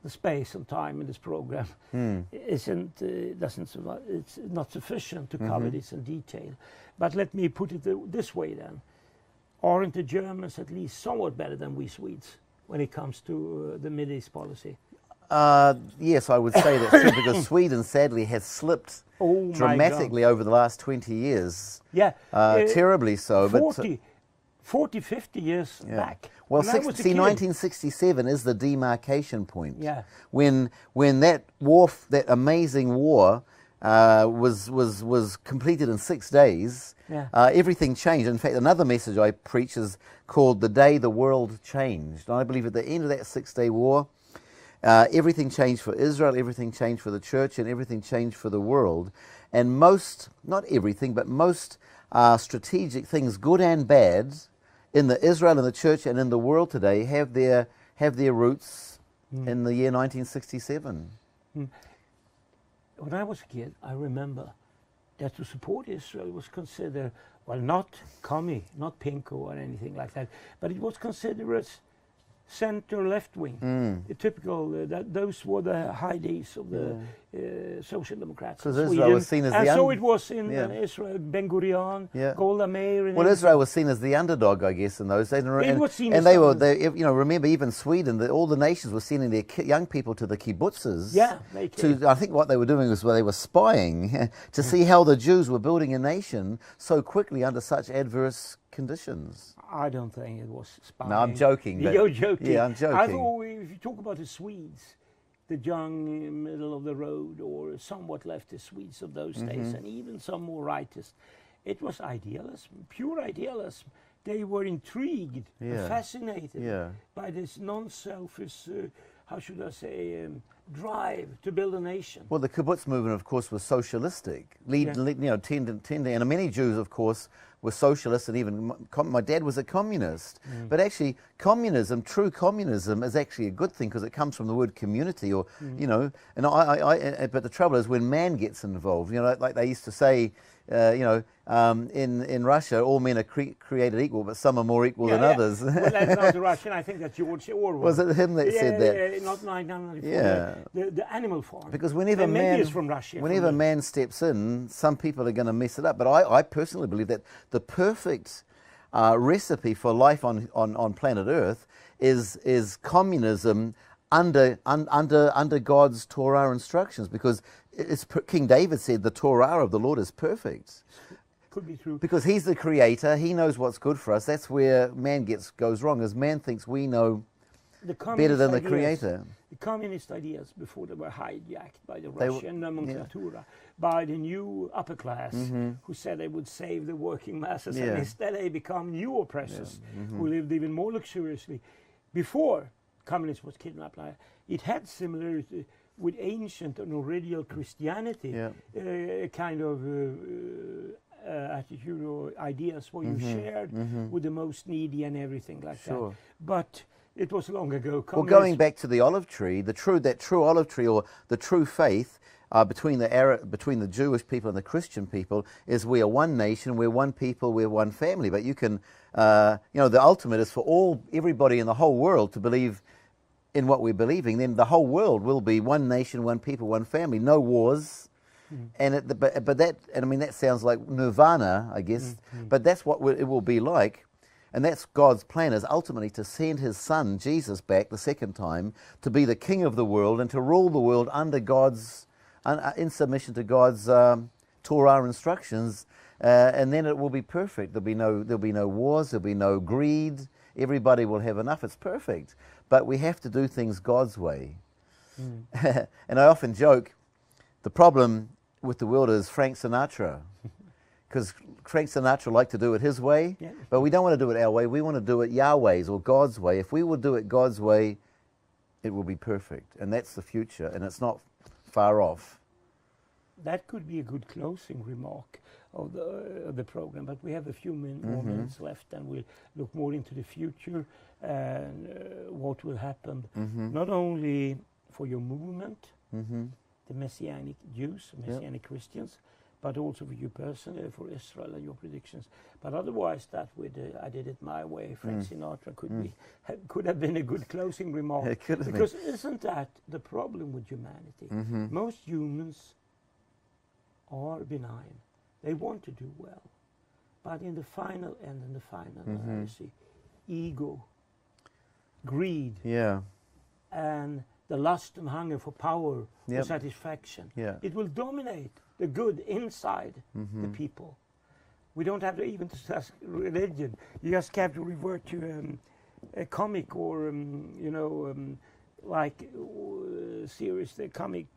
space and time in this program doesn't survive. It's not sufficient to cover this in detail. But let me put it this way then. Aren't the Germans at least somewhat better than we Swedes when it comes to the Middle East policy? Yes, I would say that's true, because Sweden sadly has slipped dramatically over the last 20 years. Yeah. Terribly so. 40, 50 years back. Well, 1967 is the demarcation point. Yeah. When that war, that amazing war, was completed in 6 days. Yeah. Everything changed. In fact, another message I preach is called "The Day the World Changed." And I believe at the end of that 6-day war, everything changed for Israel, everything changed for the church, and everything changed for the world. And most, not everything, but most strategic things, good and bad, in the Israel and the church and in the world today have their roots in the year 1967. When I was a kid, I remember that to support Israel was considered, well, not commie, not pinko or anything like that, but it was considered as center left wing. Typical, those were the high days of the Social Democrats. Because Israel was seen as and so it was in Israel, Ben Gurion, Golda Meir. Well, Israel was seen as the underdog, I guess, in those days. It was seen and as they remember even Sweden, all the nations were sending their young people to the kibbutzes. Yeah, I think what they were doing was they were spying to see how the Jews were building a nation so quickly under such adverse conditions. I don't think it was spying. No, I'm joking. You're joking. Yeah, I'm joking. I thought if you talk about the Swedes, the young, middle of the road or somewhat leftist Swedes of those days, and even some more rightists, it was idealism, pure idealism. They were intrigued and fascinated by this non-selfish, how should I say, drive to build a nation. Well, the kibbutz movement, of course, was socialistic. Tending, and many Jews, of course, were socialists, and even my dad was a communist. But actually, communism, true communism, is actually a good thing because it comes from the word community, or And but the trouble is when man gets involved. Like they used to say, in Russia, all men are created equal, but some are more equal than others. Well, that's not the Russian. I think that's George Orwell. Was it him that said that? Yeah, not 1994. The Animal Farm. Because whenever man steps in, some people are going to mess it up. But I personally believe that the perfect recipe for life on planet Earth is communism under God's Torah instructions, because King David said the Torah of the Lord is perfect. Could be true. Because he's the creator, he knows what's good for us. That's where man goes wrong, is man thinks we know better than the creator. The communist ideas, before they were hijacked by the Russian nomenclatura, by the new upper class, who said they would save the working masses, and instead they become new oppressors who lived even more luxuriously. Before communism was kidnapped, it had similarity with ancient and original Christianity, kind of attitude or ideas where you shared with the most needy and everything like that. But it was long ago. Well, going back to the olive tree, that true olive tree, or the true faith between the Jewish people and the Christian people, is we are one nation, we're one people, we're one family. But you can, the ultimate is for everybody in the whole world to believe in what we're believing. Then the whole world will be one nation, one people, one family. No wars. And that sounds like nirvana, I guess. But that's what it will be like. And that's God's plan, is ultimately to send his son, Jesus, back the second time to be the king of the world and to rule the world under in submission to God's Torah instructions. And then it will be perfect. There'll be no wars, there'll be no greed. Everybody will have enough. It's perfect. But we have to do things God's way. And I often joke, the problem with the world is Frank Sinatra. Because Frank Sinatra liked to do it his way, but we don't want to do it our way. We want to do it Yahweh's or God's way. If we will do it God's way, it will be perfect. And that's the future, and it's not far off. That could be a good closing remark of the program, but we have a few more minutes left, and we'll look more into the future and what will happen, not only for your movement, the Messianic Jews, Messianic Christians, but also for you personally, for Israel and your predictions. But otherwise, that with I did it my way, Frank Sinatra could have been a good closing remark. It could have because isn't that the problem with humanity? Most humans are benign. They want to do well. But in the final end, in the final analysis, ego, greed, and the lust and hunger for power, for satisfaction, it will dominate the good inside the people. We don't have to even discuss religion. You just have to revert to a comic or series, the comic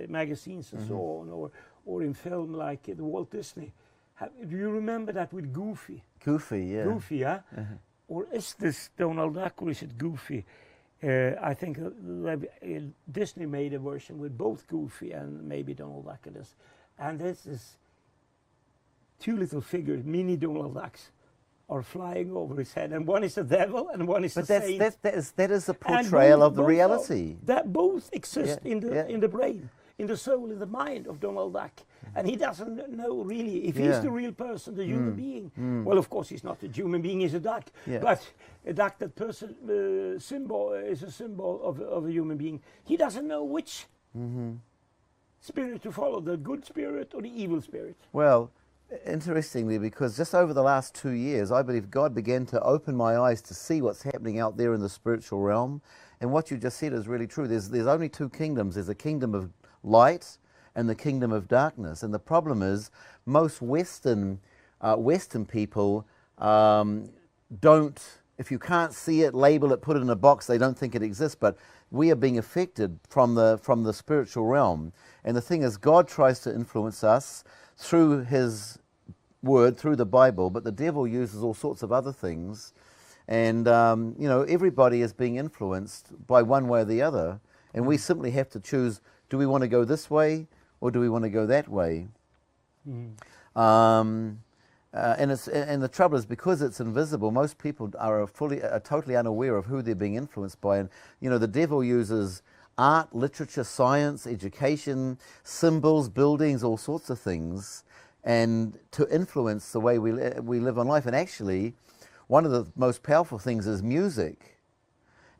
magazines and so on, or in film like the Walt Disney. Do you remember that with Goofy? Goofy, yeah. Goofy, yeah. Or is this Donald Duck, or is it Goofy? I think Disney made a version with both Goofy and maybe Donald Duck in this. And this is two little figures, mini Donald Ducks, are flying over his head, and one is the devil and one is the saint. That is a portrayal of the reality. That both exist in the brain, in the soul, in the mind of Donald Duck. And he doesn't know really if he's the real person, the human being. Well, of course, he's not a human being, he's a duck. But a duck, that person symbol is a symbol of a human being. He doesn't know which spirit to follow, the good spirit or the evil spirit. Well, interestingly, because just over the last 2 years, I believe God began to open my eyes to see what's happening out there in the spiritual realm. And what you just said is really true. There's only two kingdoms. There's a kingdom of light and the kingdom of darkness. And the problem is most Western people don't, if you can't see it, label it, put it in a box, they don't think it exists. But we are being affected from the spiritual realm. And the thing is, God tries to influence us through his word, through the Bible, but the devil uses all sorts of other things. And, everybody is being influenced by one way or the other. And we simply have to choose, do we want to go this way or do we want to go that way? And the trouble is, because it's invisible, most people are totally unaware of who they're being influenced by. And you know, the devil uses art, literature, science, education, symbols, buildings, all sorts of things, and to influence the way we live on life. And actually, one of the most powerful things is music.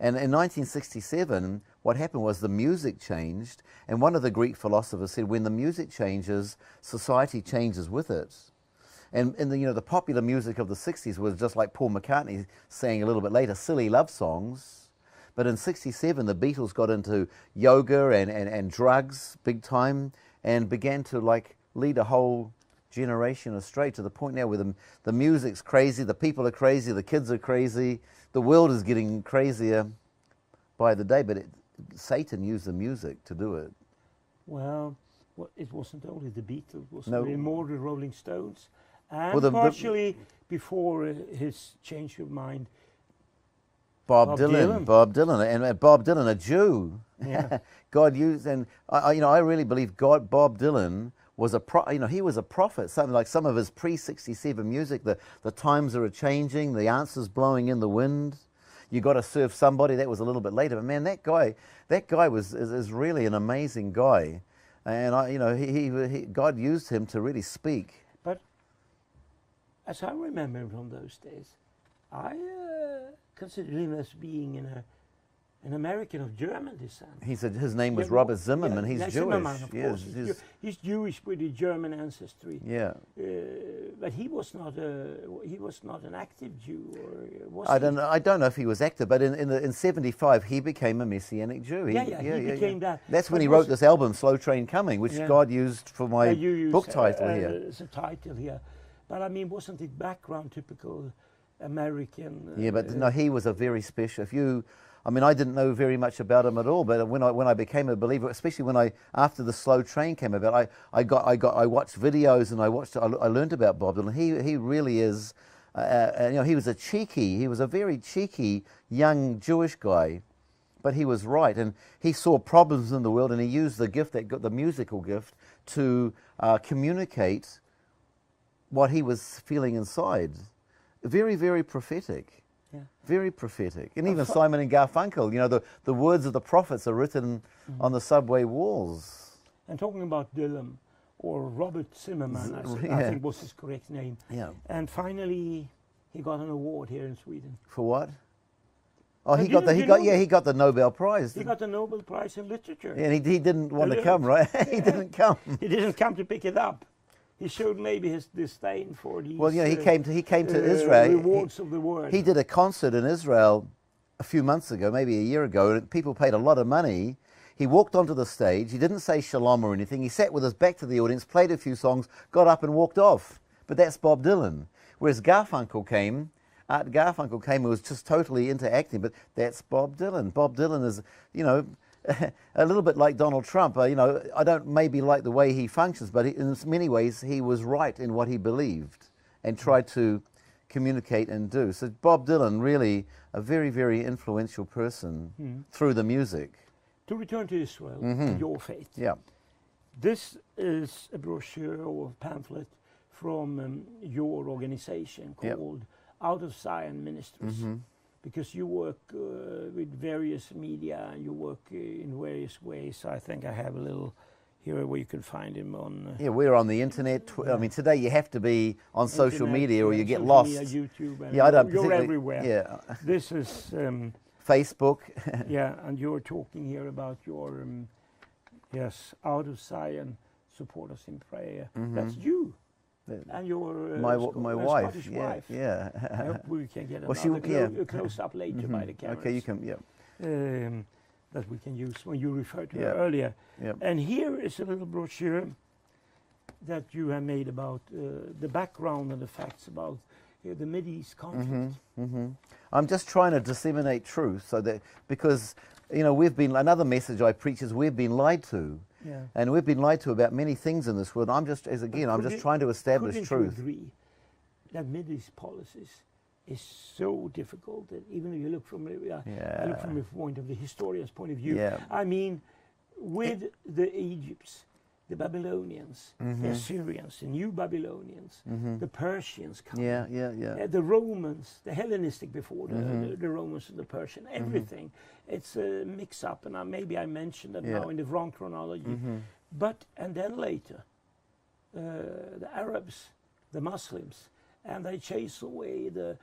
And in 1967, what happened was the music changed, and one of the Greek philosophers said, when the music changes, society changes with it. And the popular music of the 60s was just like Paul McCartney sang a little bit later, silly love songs. But in 67, the Beatles got into yoga and drugs big time, and began to lead a whole generation astray, to the point now where the music's crazy, the people are crazy, the kids are crazy, the world is getting crazier by the day. But Satan used the music to do it. Well, it wasn't only the Beatles, it was No. more the Rolling Stones, and partially before his change of mind, Bob Dylan, and Bob Dylan, a Jew. Yeah. God used, and I really believe Bob Dylan was he was a prophet. Something like some of his pre-67 music, the times are changing, the answer's blowing in the wind. You got to serve somebody. That was a little bit later, but man, that guy is really an amazing guy, and God used him to really speak. But as I remember from those days, I consider him as being an American of German descent. He said his name was Robert Zimmerman. He's Jewish. Zimmerman, of course. He's Jewish with a German ancestry. Yeah. But he was not an active Jew, or was I don't know if he was active, but in 75 he became a Messianic Jew. He became that. That's when he wrote this album, Slow Train Coming, which God used for my book title here. It's a title here. But I mean, wasn't it background typical American? Yeah, but no, he was a very special. I didn't know very much about him at all, but when I became a believer, especially after the Slow Train came about, I watched videos and I learned about Bob Dylan. He really is, he was a very cheeky young Jewish guy, but he was right, and he saw problems in the world, and he used the musical gift to communicate what he was feeling inside. Very, very prophetic. Yeah. Very prophetic. And even Simon and Garfunkel, the words of the prophets are written on the subway walls. And talking about Dylan, or Robert Zimmerman, I think was his correct name. Yeah. And finally, he got an award here in Sweden. For what? Oh, he got the Nobel Prize. He got the Nobel Prize in literature. Yeah, and he didn't want to come, right? He didn't come. He didn't come to pick it up. He showed maybe his disdain for these. Well, he came to Israel. Rewards of the world. He did a concert in Israel a few months ago, maybe a year ago, and people paid a lot of money. He walked onto the stage. He didn't say shalom or anything. He sat with his back to the audience, played a few songs, got up and walked off. But that's Bob Dylan. Whereas Garfunkel came and was just totally into acting. But that's Bob Dylan. Bob Dylan is, a little bit like Donald Trump. I don't maybe like the way he functions, but in many ways he was right in what he believed and tried to communicate and do. So Bob Dylan, really a very, very influential person through the music. To return to Israel and your faith. Yeah. This is a brochure or pamphlet from your organization called Out of Zion Ministries. Because you work with various media and you work in various ways. So I think I have a little here where you can find him on. Yeah, we're on the internet. Today you have to be on social media or you get lost. Media, YouTube, and I don't. You're everywhere. Yeah. This is Facebook. Yeah, and you're talking here about your Out of Zion, support us in prayer. That's you. And your my wife, Scottish wife. Yeah. I hope we can get a close up later by the cameras. Okay, you can. Yeah. That we can use when you referred to her earlier. Yep. And here is a little brochure that you have made about the background and the facts about the Mideast conflict. I'm just trying to disseminate truth, so that because another message I preach is we've been lied to. Yeah. And we've been lied to about many things in this world. I'm just trying to establish truth. Couldn't you agree that Mideast policies is so difficult that even if you look from I look from the point of the historian's point of view. Yeah. I mean, with the Egypts, the Babylonians, the Assyrians, the New Babylonians, the Persians coming, the Romans, the Hellenistic before the Romans and the Persian, everything. It's a mix-up, and maybe I mentioned that now in the wrong chronology. But, and then later, the Arabs, the Muslims, and they chase away the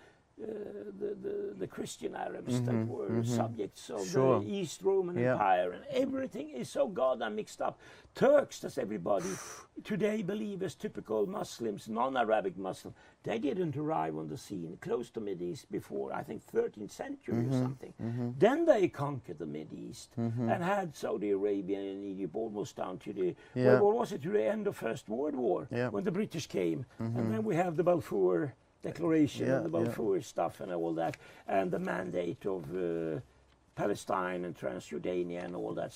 Christian Arabs that were subjects of the East Roman Empire, and everything is so goddamn mixed up. Turks, that's everybody today believe as typical Muslims, non-Arabic Muslim, they didn't arrive on the scene close to Mideast before, I think, 13th century or something. Then they conquered the Mideast and had Saudi Arabia and Egypt almost down to the, what was it, to the end of First World War, when the British came. And then we have the Balfour Declaration and the Balfour stuff and all that, and the mandate of Palestine and Transjordania and all that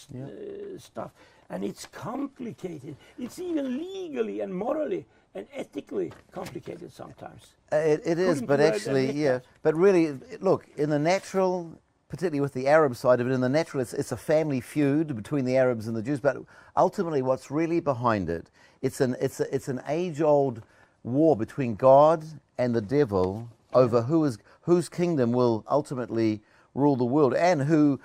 stuff. And it's complicated. It's even legally and morally and ethically complicated sometimes. It is, but actually, but really, look, in the natural, particularly with the Arab side of it, in the natural, it's a family feud between the Arabs and the Jews. But ultimately, what's really behind it, it's an age-old war between God and the devil over whose kingdom will ultimately rule the world, and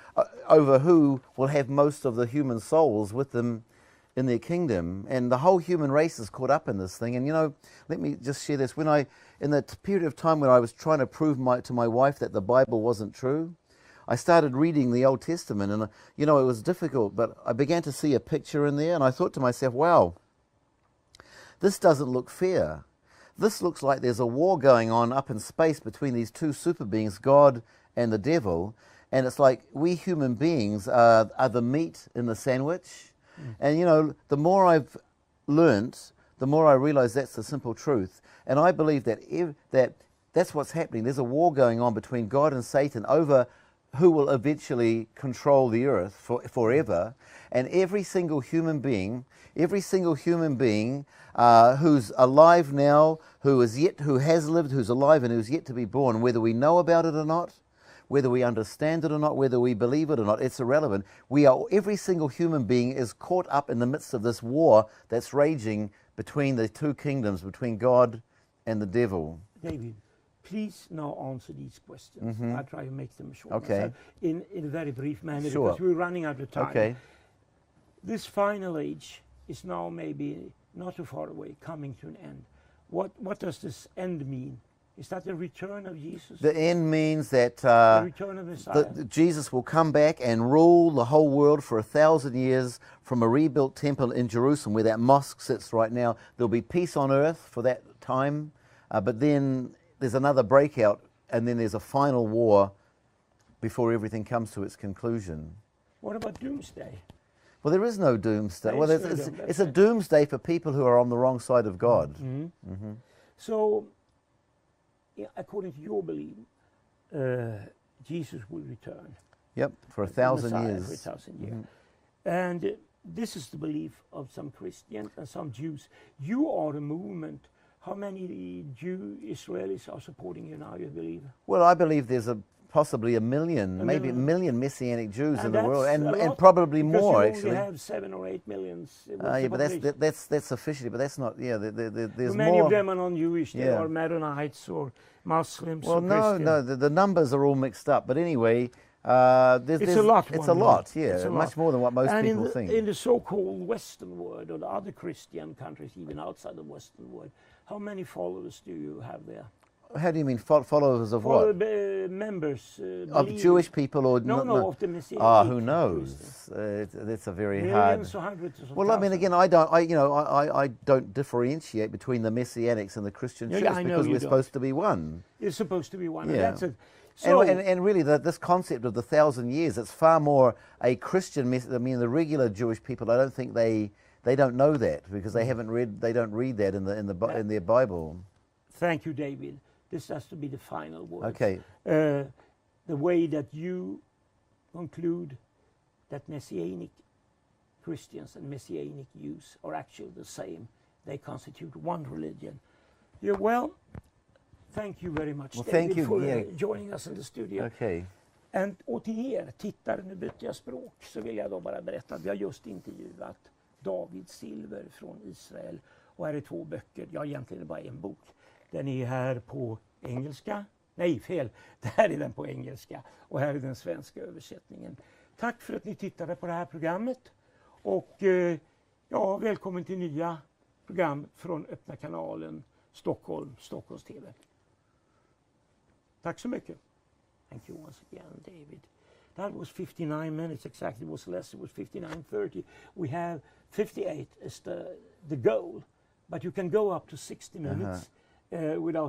over who will have most of the human souls with them in their kingdom. And the whole human race is caught up in this thing. And you know, let me just share this. In the period of time when I was trying to prove to my wife that the Bible wasn't true, I started reading the Old Testament, and you know, it was difficult, but I began to see a picture in there, and I thought to myself, wow, this doesn't look fair. This looks like there's a war going on up in space between these two super beings, God and the devil, and it's like we human beings are the meat in the sandwich. And you know, the more I've learnt, the more I realize that's the simple truth. And I believe that that's what's happening. There's a war going on between God and Satan over who will eventually control the earth forever. And every single human being who's alive now, who has lived, who's alive and who's yet to be born, whether we know about it or not, whether we understand it or not, whether we believe it or not, it's irrelevant. Every single human being is caught up in the midst of this war that's raging between the two kingdoms, between God and the devil. David, please now answer these questions. I'll try to make them short. Okay. In a very brief manner, Sure. because we're running out of time. Okay. This final age is now maybe not too far away, coming to an end. What does this end mean? Is that the return of Jesus? The end means that the return of Messiah. Jesus will come back and rule the whole world for 1,000 years from a rebuilt temple in Jerusalem, where that mosque sits right now. There'll be peace on earth for that time, but then there's another breakout, and then there's a final war before everything comes to its conclusion. What about doomsday? Well, there is no doomsday. Well, it's a doomsday for people who are on the wrong side of God. So, according to your belief, Jesus will return. Yep, for 1,000 years. For 1,000 years. And this is the belief of some Christians and some Jews. You are a movement. How many Israelis are supporting you now, you believe? Well, I believe there's possibly a million, maybe a million Messianic Jews in the world, and probably more, actually. You only have 7 or 8 millions. Yeah, but that's officially, but that's not. Yeah, there's many more. of them are non-Jewish. They are Maronites or Muslims. Well, or Christian. no, the numbers are all mixed up. But anyway, it's a lot. It's a lot. Yeah, it's a much lot. more than what most people think. In the so-called Western world, or the other Christian countries, even outside the Western world, how many followers do you have there? How do you mean followers of what? Members of Jewish people or no, of the Messianic. Who knows? That's a very Millions hard. Or hundreds of well, thousands. I mean, again, I don't differentiate between the Messianics and the Christian Church because we're supposed to be one. You're supposed to be one. Yeah. And that's it. So, and really, this concept of the 1,000 years, it's far more a Christian message. I mean, the regular Jewish people, I don't think they don't know that because they don't read that in their Bible. Thank you, David. This has to be the final word. Okay. The way that you conclude that Messianic Christians and Messianic Jews are actually the same. They constitute one religion. Yeah, well, thank you very much, Well, David, thank you, for yeah. joining us in the studio. Okay. Och till er tittare, nu byter jag språk, så vill jag då bara berätta att vi har just intervjuat David Silver från Israel. Och här är 2 böcker, ja egentligen är det bara en bok. Den är här på engelska. Nej, fel. Det här är den på engelska och här är den svenska översättningen. Tack för att ni tittade på det här programmet. Och ja, välkommen till nya program från Öppna kanalen Stockholm, Stockholms TV. Tack så mycket. Thank you once again, David. That was 59 minutes exactly. It was less. It was 59:30. We have 58 as the goal, but you can go up to 60 minutes without